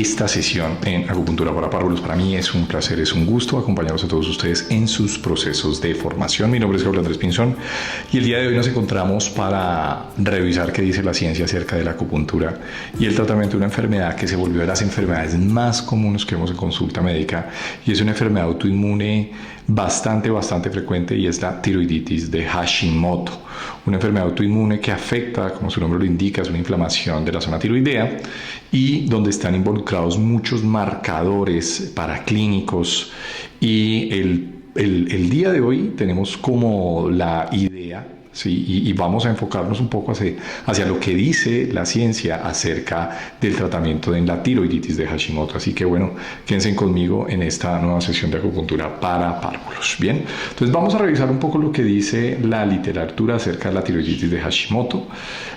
esta sesión en Acupuntura para Párvulos. Para mí es un placer, es un gusto acompañarlos a todos ustedes en sus procesos de formación. Mi nombre es Gabriel Andrés Pinzón y el día de hoy nos encontramos para revisar qué dice la ciencia acerca de la acupuntura y el tratamiento de una enfermedad que se volvió de las enfermedades más comunes que vemos en consulta médica, y es una enfermedad autoinmune bastante frecuente, y es la tiroiditis de Hashimoto, una enfermedad autoinmune que afecta, como su nombre lo indica, es una inflamación de la zona tiroidea y donde están involucrados muchos marcadores paraclínicos. Y el día de hoy tenemos como la idea, ¿sí? Y vamos a enfocarnos un poco hacia lo que dice la ciencia acerca del tratamiento de la tiroiditis de Hashimoto. Así que bueno, quédense conmigo en esta nueva sesión de acupuntura para párvulos. Bien, entonces vamos a revisar un poco lo que dice la literatura acerca de la tiroiditis de Hashimoto.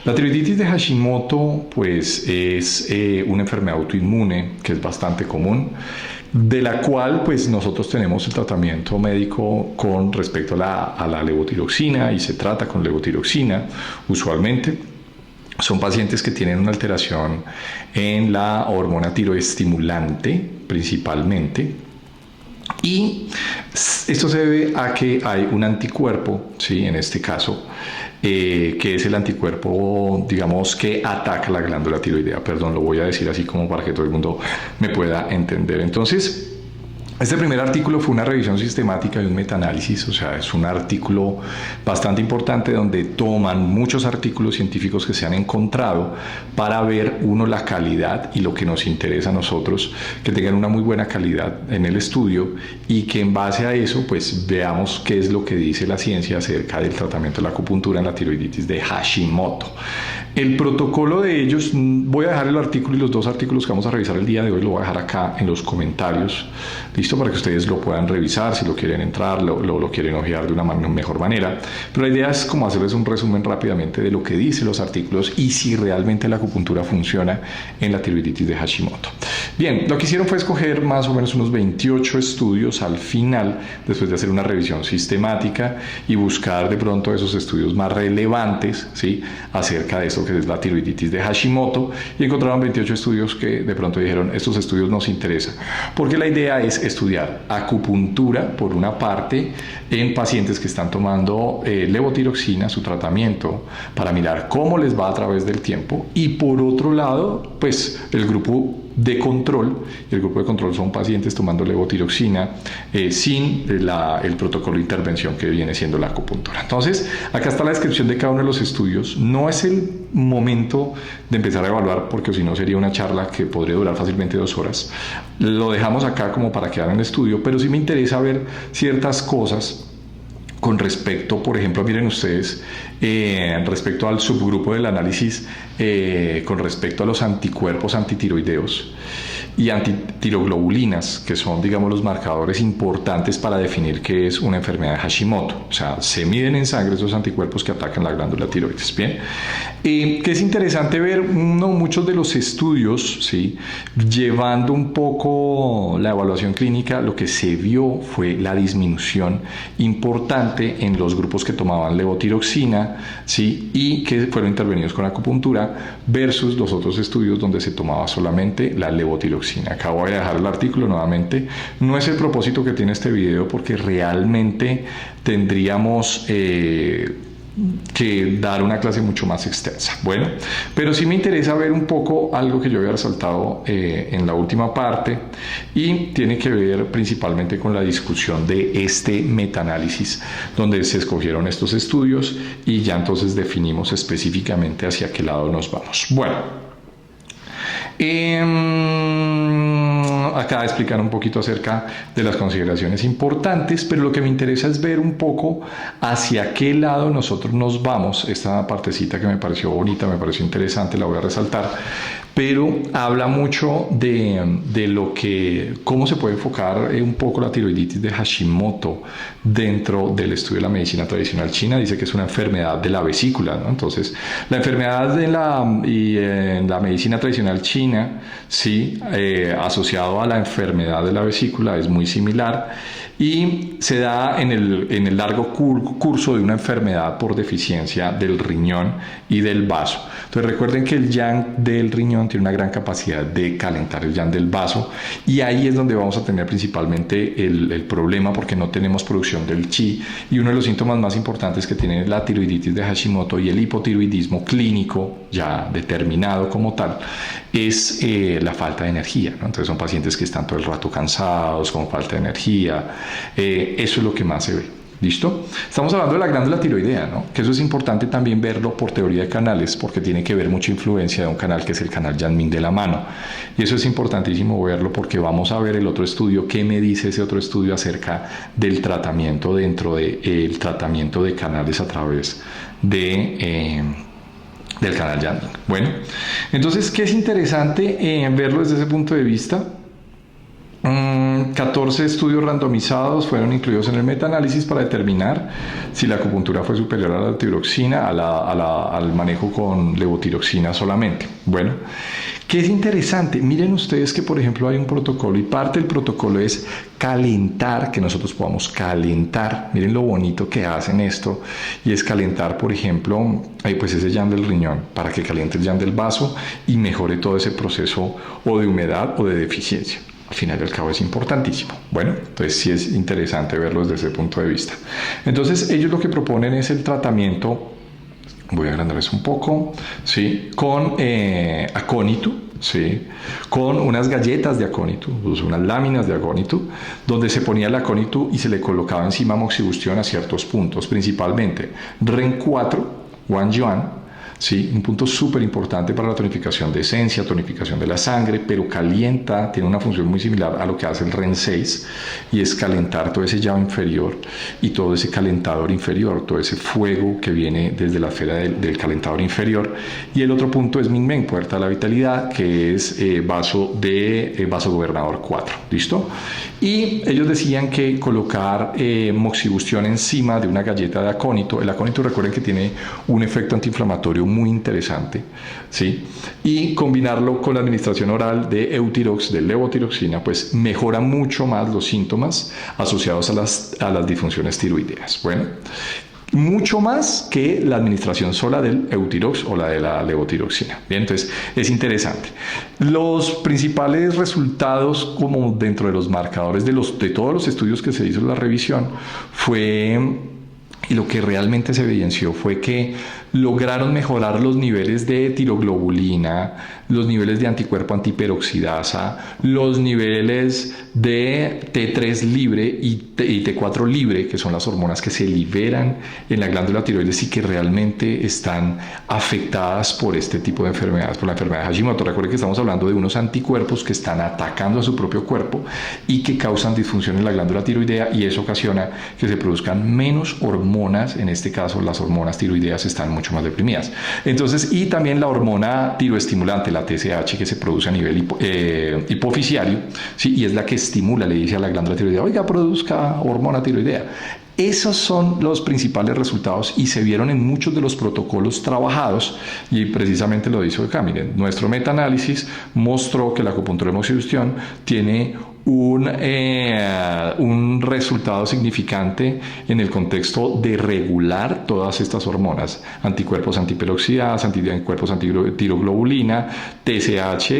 La tiroiditis de Hashimoto pues es una enfermedad autoinmune que es bastante común, de la cual pues nosotros tenemos el tratamiento médico con respecto a la levotiroxina, y se trata con levotiroxina usualmente. Son pacientes que tienen una alteración en la hormona tiroestimulante principalmente, y esto se debe a que hay un anticuerpo, ¿sí? En este caso, que es el anticuerpo, digamos, que ataca la glándula tiroidea. Perdón, lo voy a decir así como para que todo el mundo me pueda entender. Entonces, este primer artículo fue una revisión sistemática y un metaanálisis, o sea, es un artículo bastante importante donde toman muchos artículos científicos que se han encontrado para ver, uno, la calidad y lo que nos interesa a nosotros, que tengan una muy buena calidad en el estudio, y que en base a eso, pues veamos qué es lo que dice la ciencia acerca del tratamiento de la acupuntura en la tiroiditis de Hashimoto. El protocolo de ellos, voy a dejar el artículo y los dos artículos que vamos a revisar el día de hoy, lo voy a dejar acá en los comentarios, listo, para que ustedes lo puedan revisar si lo quieren entrar, lo quieren ojear de una mejor manera. Pero la idea es como hacerles un resumen rápidamente de lo que dicen los artículos y si realmente la acupuntura funciona en la tiroiditis de Hashimoto. Bien, lo que hicieron fue escoger más o menos unos 28 estudios al final, después de hacer una revisión sistemática y buscar de pronto esos estudios más relevantes, ¿sí?, acerca de eso que es la tiroiditis de Hashimoto, y encontraron 28 estudios que de pronto dijeron, estos estudios nos interesan, porque la idea es estudiar acupuntura por una parte en pacientes que están tomando levotiroxina, su tratamiento, para mirar cómo les va a través del tiempo, y por otro lado, pues el grupo de control, y el grupo de control son pacientes tomando levotiroxina sin el protocolo de intervención que viene siendo la acupuntura. Entonces, acá está la descripción de cada uno de los estudios. No es el momento de empezar a evaluar, porque si no sería una charla que podría durar fácilmente 2 horas. Lo dejamos acá como para quedar en el estudio, pero sí me interesa ver ciertas cosas con respecto, por ejemplo, miren ustedes, respecto al subgrupo del análisis, con respecto a los anticuerpos antitiroideos y antitiroglobulinas, que son, digamos, los marcadores importantes para definir qué es una enfermedad de Hashimoto. O sea, se miden en sangre esos anticuerpos que atacan la glándula tiroides. Bien, que es interesante ver, muchos de los estudios, ¿sí?, llevando un poco la evaluación clínica, lo que se vio fue la disminución importante en los grupos que tomaban levotiroxina, ¿sí?, y que fueron intervenidos con acupuntura, versus los otros estudios donde se tomaba solamente la levotiroxina. Acá voy a dejar el artículo nuevamente. No es el propósito que tiene este video, porque realmente tendríamos que dar una clase mucho más extensa. Bueno, pero sí me interesa ver un poco algo que yo había resaltado en la última parte, y tiene que ver principalmente con la discusión de este metaanálisis donde se escogieron estos estudios y ya entonces definimos específicamente hacia qué lado nos vamos. Bueno, acá explicar un poquito acerca de las consideraciones importantes, pero lo que me interesa es ver un poco hacia qué lado nosotros nos vamos. Esta partecita que me pareció bonita, me pareció interesante, la voy a resaltar, pero habla mucho de lo que, cómo se puede enfocar un poco la tiroiditis de Hashimoto dentro del estudio de la medicina tradicional china. Dice que es una enfermedad de la vesícula, ¿no? Entonces, la enfermedad en la medicina tradicional china, sí, asociado a la enfermedad de la vesícula, es muy similar, y se da en el largo curso de una enfermedad por deficiencia del riñón y del vaso. Entonces recuerden que el yang del riñón tiene una gran capacidad de calentar el yang del vaso, y ahí es donde vamos a tener principalmente el problema, porque no tenemos producción del chi, y uno de los síntomas más importantes que tiene la tiroiditis de Hashimoto y el hipotiroidismo clínico ya determinado como tal es la falta de energía, ¿no? Entonces son pacientes que están todo el rato cansados, con falta de energía, eso es lo que más se ve. ¿Listo? Estamos hablando de la glándula tiroidea, ¿no? Que eso es importante también verlo por teoría de canales, porque tiene que ver mucha influencia de un canal que es el canal Yang-Ming de la mano. Y eso es importantísimo verlo, porque vamos a ver el otro estudio, qué me dice ese otro estudio acerca del tratamiento dentro del tratamiento de canales a través de... del canal Yang-Ming. Bueno, entonces, ¿qué es interesante verlo desde ese punto de vista? 14 estudios randomizados fueron incluidos en el metaanálisis para determinar si la acupuntura fue superior a la tiroxina, al manejo con levotiroxina solamente. Bueno, ¿qué es interesante? Miren ustedes que, por ejemplo, hay un protocolo, y parte del protocolo es calentar, que nosotros podamos calentar. Miren lo bonito que hacen esto, y es calentar, por ejemplo, pues ese yang del riñón, para que caliente el yang del vaso y mejore todo ese proceso o de humedad o de deficiencia. Al final y al cabo es importantísimo. Bueno, entonces sí es interesante verlo desde ese punto de vista. Entonces ellos lo que proponen es el tratamiento, voy a agrandar eso un poco, ¿sí? Con acónito, ¿sí? Con unas galletas de acónito, unas láminas de acónito, donde se ponía el acónito y se le colocaba encima moxibustión a ciertos puntos, principalmente REN 4, Wang Yuan, ¿sí? Un punto súper importante para la tonificación de esencia, tonificación de la sangre, pero calienta, tiene una función muy similar a lo que hace el REN 6, y es calentar todo ese llave inferior y todo ese calentador inferior, todo ese fuego que viene desde la esfera del calentador inferior. Y el otro punto es Ming-Men, puerta de la vitalidad, que es vaso gobernador 4, ¿listo? Y ellos decían que colocar moxibustión encima de una galleta de acónito, el acónito, recuerden que tiene un efecto antiinflamatorio muy interesante, ¿sí? Y combinarlo con la administración oral de Eutirox, de levotiroxina, pues mejora mucho más los síntomas asociados a las disfunciones tiroideas. Bueno, mucho más que la administración sola del Eutirox o la de la levotiroxina. Bien, entonces es interesante. Los principales resultados, como dentro de los marcadores de todos los estudios que se hizo en la revisión, y lo que realmente se evidenció fue que lograron mejorar los niveles de tiroglobulina, los niveles de anticuerpo antiperoxidasa, los niveles de T3 libre y T4 libre, que son las hormonas que se liberan en la glándula tiroides y que realmente están afectadas por este tipo de enfermedades, por la enfermedad de Hashimoto. Recuerden que estamos hablando de unos anticuerpos que están atacando a su propio cuerpo y que causan disfunción en la glándula tiroidea, y eso ocasiona que se produzcan menos hormonas. En este caso, las hormonas tiroideas están mucho más deprimidas. Entonces, y también la hormona tiroestimulante, la TSH, que se produce a nivel hipoficiario, ¿sí? Y es la que estimula, le dice a la glándula tiroidea, oiga, produzca hormona tiroidea. Esos son los principales resultados, y se vieron en muchos de los protocolos trabajados, y precisamente lo dice acá. Miren, nuestro metaanálisis mostró que la acupuntura de moxibustión tiene un resultado significante en el contexto de regular todas estas hormonas, anticuerpos antiperoxidasa, anticuerpos antitiroglobulina, TSH,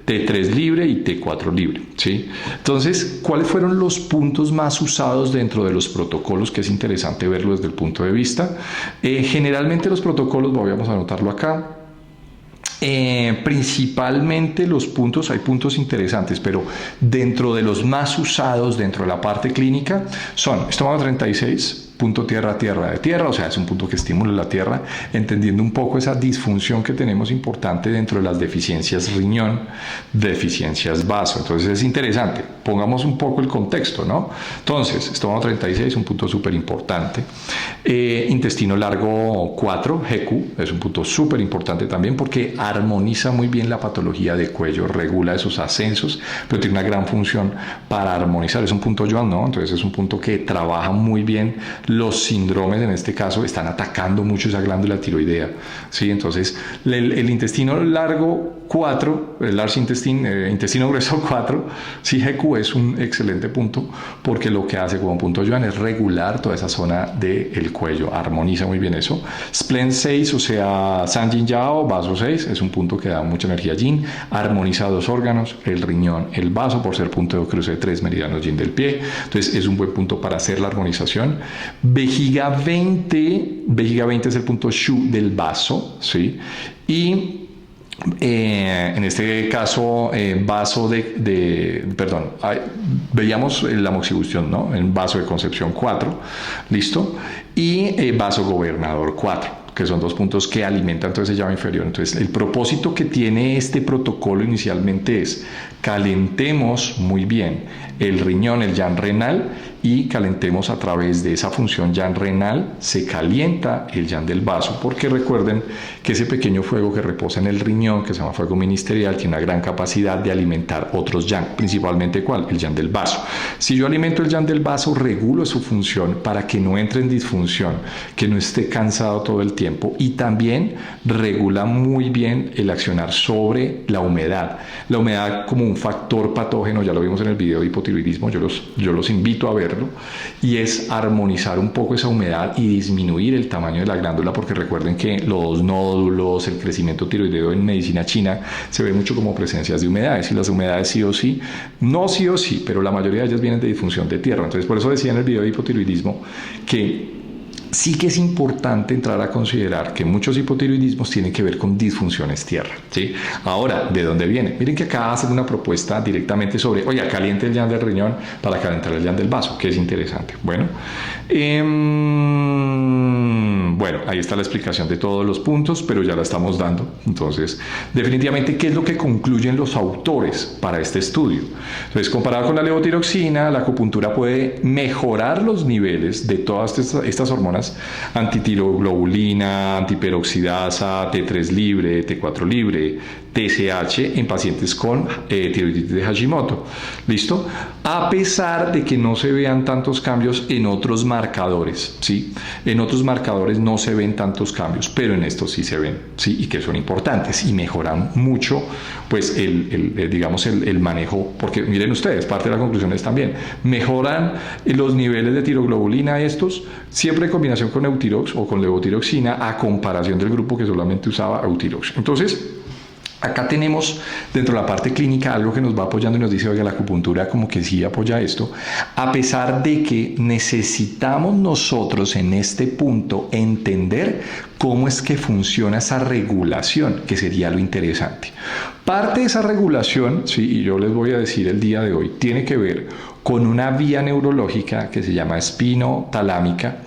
T3 libre y T4 libre, ¿sí? Entonces, ¿cuáles fueron los puntos más usados dentro de los protocolos? Que es interesante verlo desde el punto de vista. Generalmente los protocolos, vamos a anotarlo acá, principalmente los puntos, hay puntos interesantes, pero dentro de los más usados dentro de la parte clínica son estómago 36, punto tierra de tierra, o sea, es un punto que estimula la tierra, entendiendo un poco esa disfunción que tenemos importante dentro de las deficiencias riñón, deficiencias vaso. Entonces es interesante, pongamos un poco el contexto, ¿no? Entonces, estómago 36, un punto súper importante. Intestino largo 4, GQ, es un punto súper importante también, porque armoniza muy bien la patología del cuello, regula esos ascensos, pero tiene una gran función para armonizar. Es un punto Yuan, ¿no? Entonces es un punto que trabaja muy bien Los síndromes en este caso están atacando mucho esa glándula tiroidea, ¿sí? Entonces el intestino largo 4, el large intestine, intestino grueso 4, sí, GQ es un excelente punto porque lo que hace como punto Joan es regular toda esa zona del cuello, armoniza muy bien eso. Splen 6, o sea, Sanjin Yao, vaso 6, es un punto que da mucha energía yin, armoniza dos órganos, el riñón, el vaso, por ser punto de cruce de 3 meridianos yin del pie, entonces es un buen punto para hacer la armonización. Vejiga 20 es el punto Shu del vaso, ¿sí? Y en este caso, vaso veíamos la moxibustión, ¿no? En vaso de concepción 4, ¿listo? Y vaso gobernador 4, que son dos puntos que alimentan todo ese llave inferior. Entonces, el propósito que tiene este protocolo inicialmente es calentemos muy bien el riñón, el yang renal, y calentemos a través de esa función yang renal, se calienta el yang del vaso, porque recuerden que ese pequeño fuego que reposa en el riñón, que se llama fuego ministerial, tiene una gran capacidad de alimentar otros yang, principalmente ¿cuál? El yang del vaso. Si yo alimento el yang del vaso, regulo su función para que no entre en disfunción, que no esté cansado todo el tiempo, y también regula muy bien el accionar sobre la humedad como un factor patógeno, ya lo vimos en el video de hipotiroidismo, yo los invito a verlo, y es armonizar un poco esa humedad y disminuir el tamaño de la glándula, porque recuerden que los nódulos, el crecimiento tiroideo en medicina china se ve mucho como presencias de humedades, y las humedades sí o sí, no sí o sí, pero la mayoría de ellas vienen de disfunción de tierra. Entonces por eso decía en el video de hipotiroidismo que sí que es importante entrar a considerar que muchos hipotiroidismos tienen que ver con disfunciones tierra, ¿sí? Ahora, ¿de dónde viene? Miren que acá hacen una propuesta directamente sobre, oye, caliente el yang del riñón para calentar el yang del vaso, que es interesante. Bueno, ahí está la explicación de todos los puntos, pero ya la estamos dando. Entonces, definitivamente, ¿qué es lo que concluyen los autores para este estudio? Entonces, comparado con la levotiroxina, la acupuntura puede mejorar los niveles de todas estas hormonas, antitiroglobulina, antiperoxidasa, T3 libre, T4 libre, TSH en pacientes con tiroiditis de Hashimoto. ¿Listo? A pesar de que no se vean tantos cambios en otros marcadores, ¿sí? En otros marcadores no se ven tantos cambios, pero en estos sí se ven, ¿sí? Y que son importantes y mejoran mucho, pues, el manejo, porque miren ustedes, parte de la conclusión es también, mejoran los niveles de tiroglobulina estos, siempre en combinación con Eutirox o con levotiroxina, a comparación del grupo que solamente usaba Eutirox. Entonces, acá tenemos dentro de la parte clínica algo que nos va apoyando y nos dice, oiga, la acupuntura como que sí apoya esto, a pesar de que necesitamos nosotros en este punto entender cómo es que funciona esa regulación, que sería lo interesante. Parte de esa regulación, sí, y yo les voy a decir el día de hoy, tiene que ver con una vía neurológica que se llama espinotalámica,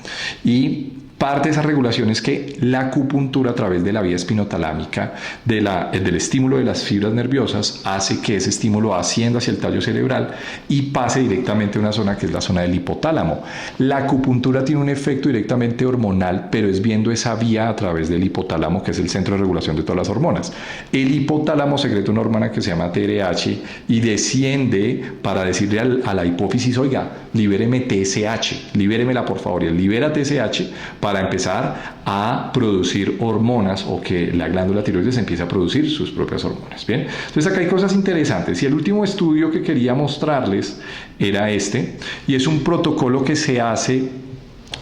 y parte de esa regulación es que la acupuntura a través de la vía espinotalámica, del estímulo de las fibras nerviosas, hace que ese estímulo ascienda hacia el tallo cerebral y pase directamente a una zona que es la zona del hipotálamo. La acupuntura tiene un efecto directamente hormonal, pero es viendo esa vía a través del hipotálamo, que es el centro de regulación de todas las hormonas. El hipotálamo secreta una hormona que se llama TRH y desciende para decirle a la hipófisis, oiga, libéreme TSH, libéremela por favor, y él libera TSH para empezar a producir hormonas, o que la glándula tiroides empiece a producir sus propias hormonas. Bien, entonces acá hay cosas interesantes, y el último estudio que quería mostrarles era este, y es un protocolo que se hace,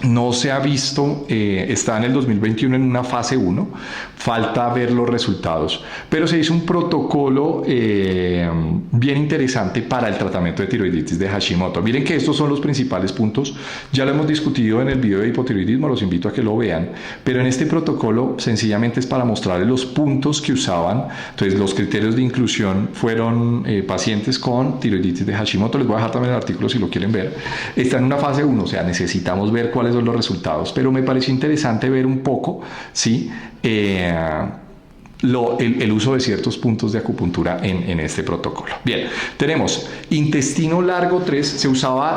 no se ha visto, está en el 2021 en una fase 1, falta ver los resultados, pero se hizo un protocolo bien interesante para el tratamiento de tiroiditis de Hashimoto. Miren que estos son los principales puntos, ya lo hemos discutido en el video de hipotiroidismo, los invito a que lo vean, pero en este protocolo sencillamente es para mostrarles los puntos que usaban. Entonces los criterios de inclusión fueron pacientes con tiroiditis de Hashimoto, les voy a dejar también el artículo si lo quieren ver, está en una fase 1, o sea, necesitamos ver cuáles son los resultados, pero me pareció interesante ver un poco, ¿sí? el uso de ciertos puntos de acupuntura en este protocolo. Bien, tenemos intestino largo 3,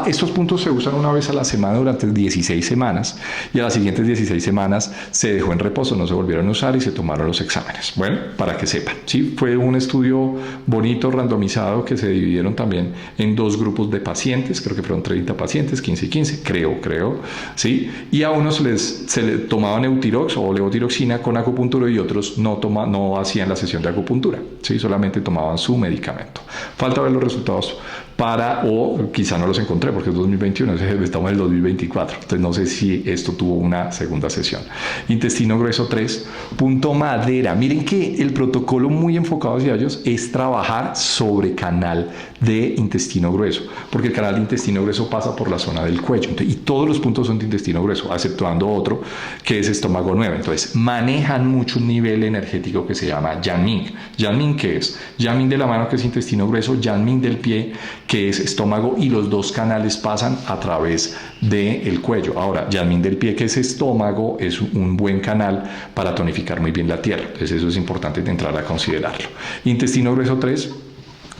estos puntos se usan una vez a la semana durante 16 semanas y a las siguientes 16 semanas se dejó en reposo, no se volvieron a usar y se tomaron los exámenes. Bueno, para que sepan, ¿sí? Fue un estudio bonito, randomizado, que se dividieron también en dos grupos de pacientes, creo que fueron 30 pacientes, 15 y 15, creo, ¿sí? Y a unos se les tomaba Eutirox o levotiroxina con acupuntura y otros no hacían la sesión de acupuntura, ¿sí? Solamente tomaban su medicamento. Falta ver los resultados o quizá no los encontré porque es 2021, estamos en el 2024, entonces no sé si esto tuvo una segunda sesión. Intestino grueso 3, punto madera. Miren que el protocolo muy enfocado hacia ellos es trabajar sobre canal de intestino grueso, porque el canal de intestino grueso pasa por la zona del cuello, y todos los puntos son de intestino grueso, exceptuando otro que es estómago 9. Entonces manejan mucho un nivel energético que se llama Yanming. ¿Yanming qué es? Yanming de la mano, que es intestino grueso, Yanming del pie, que es estómago, y los dos canales pasan a través del cuello. Ahora, Yanming del pie, que es estómago, es un buen canal para tonificar muy bien la tierra. Entonces eso es importante de entrar a considerarlo. Intestino grueso 3,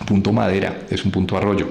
punto madera, es un punto arroyo.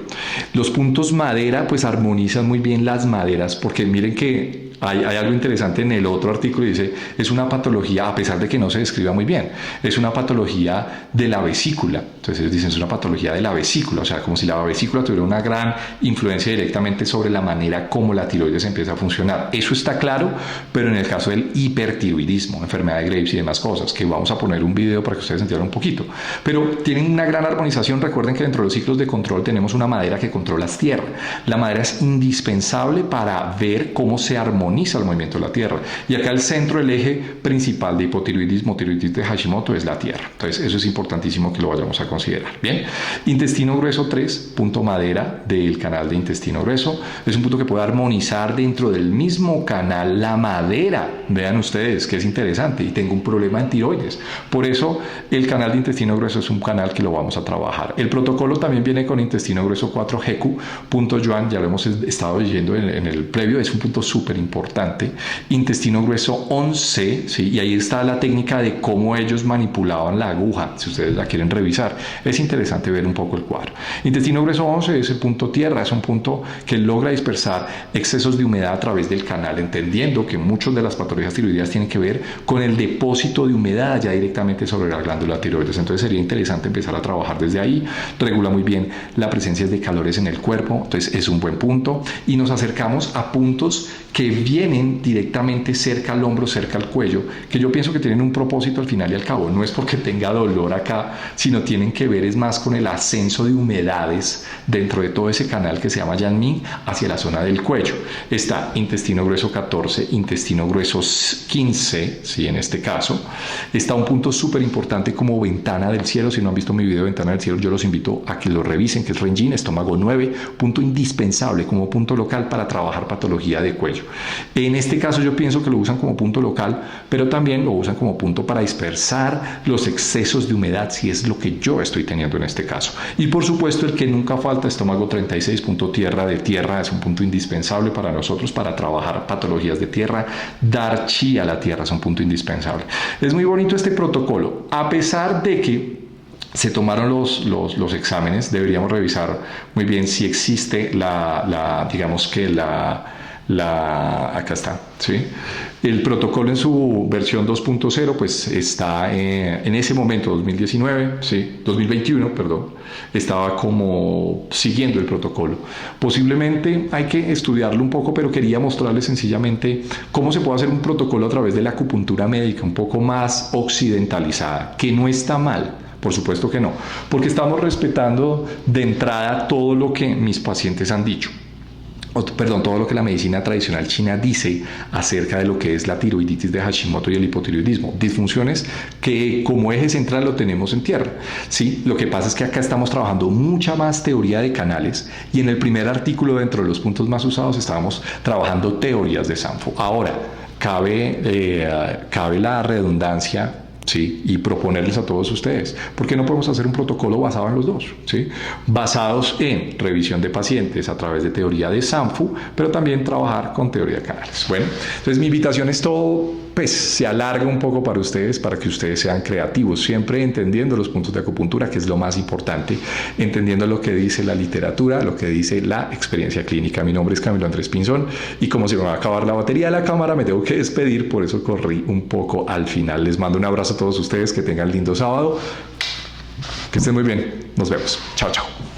Los puntos madera pues armonizan muy bien las maderas, porque miren que hay algo interesante en el otro artículo, dice, es una patología, a pesar de que no se describa muy bien, es una patología de la vesícula. Entonces dicen, es una patología de la vesícula, o sea, como si la vesícula tuviera una gran influencia directamente sobre la manera como la tiroides empieza a funcionar. Eso está claro, pero en el caso del hipertiroidismo, enfermedad de Graves y demás cosas, que vamos a poner un video para que ustedes entiendan un poquito, pero tienen una gran armonización. Recuerden que dentro de los ciclos de control tenemos una madera que controla la tierra. La madera es indispensable para ver cómo se armoniza el movimiento de la tierra. Y acá el centro, el eje principal de hipotiroidismo, tiroiditis de Hashimoto, es la tierra. Entonces eso es importantísimo que lo vayamos a considerar. Bien, intestino grueso 3, punto madera del canal de intestino grueso. Es un punto que puede armonizar dentro del mismo canal la madera. Vean ustedes que es interesante, y tengo un problema en tiroides. Por eso el canal de intestino grueso es un canal que lo vamos a trabajar. El protocolo también viene con intestino grueso 4, Heku, punto Yuan, ya lo hemos estado leyendo en el previo, es un punto súper importante. Intestino grueso 11, ¿sí? Y ahí está la técnica de cómo ellos manipulaban la aguja, si ustedes la quieren revisar. Es interesante ver un poco el cuadro. Intestino grueso 11 es el punto tierra, es un punto que logra dispersar excesos de humedad a través del canal, entendiendo que muchas de las patologías tiroideas tienen que ver con el depósito de humedad ya directamente sobre la glándula tiroides. Entonces sería interesante empezar a trabajar desde ahí. Regula muy bien la presencia de calores en el cuerpo, entonces es un buen punto, y nos acercamos a puntos que vienen directamente cerca al hombro, cerca al cuello, que yo pienso que tienen un propósito al final y al cabo. No es porque tenga dolor acá, sino tienen que ver es más con el ascenso de humedades dentro de todo ese canal que se llama Yanming hacia la zona del cuello. Está intestino grueso 14, intestino grueso 15, ¿sí? En este caso está un punto súper importante como ventana del cielo. Si no han visto mi video de ventana del cielo, yo los invito a que lo revisen, que es Renjin, estómago 9, punto indispensable como punto local para trabajar patología de cuello. En este caso yo pienso que lo usan como punto local, pero también lo usan como punto para dispersar los excesos de humedad, si es lo que yo estoy teniendo en este caso. Y por supuesto el que nunca falta, estómago 36, punto tierra de tierra, es un punto indispensable para nosotros para trabajar patologías de tierra. Dar chi a la tierra es un punto indispensable. Es muy bonito este protocolo, a pesar de que se tomaron los exámenes. Deberíamos revisar muy bien si existe acá está, ¿sí? El protocolo en su versión 2.0 pues está en ese momento 2019, ¿sí? 2021, perdón, estaba como siguiendo el protocolo. Posiblemente hay que estudiarlo un poco, pero quería mostrarles sencillamente cómo se puede hacer un protocolo a través de la acupuntura médica un poco más occidentalizada, que no está mal. Por supuesto que no, porque estamos respetando de entrada todo lo que mis pacientes han dicho. Todo lo que la medicina tradicional china dice acerca de lo que es la tiroiditis de Hashimoto y el hipotiroidismo. Disfunciones que como eje central lo tenemos en tierra, ¿sí? Lo que pasa es que acá estamos trabajando mucha más teoría de canales, y en el primer artículo, dentro de los puntos más usados, estábamos trabajando teorías de Sanfu. Ahora, cabe la redundancia, ¿sí? Y proponerles a todos ustedes, ¿por qué no podemos hacer un protocolo basado en los dos? ¿Sí? Basados en revisión de pacientes a través de teoría de Sanfu, pero también trabajar con teoría de canales. Bueno, entonces mi invitación es todo pues se alarga un poco para ustedes, para que ustedes sean creativos, siempre entendiendo los puntos de acupuntura, que es lo más importante, entendiendo lo que dice la literatura, lo que dice la experiencia clínica. Mi nombre es Camilo Andrés Pinzón y como se me va a acabar la batería de la cámara, me tengo que despedir, por eso corrí un poco al final. Les mando un abrazo a todos ustedes, que tengan lindo sábado, que estén muy bien, nos vemos, chao, chao.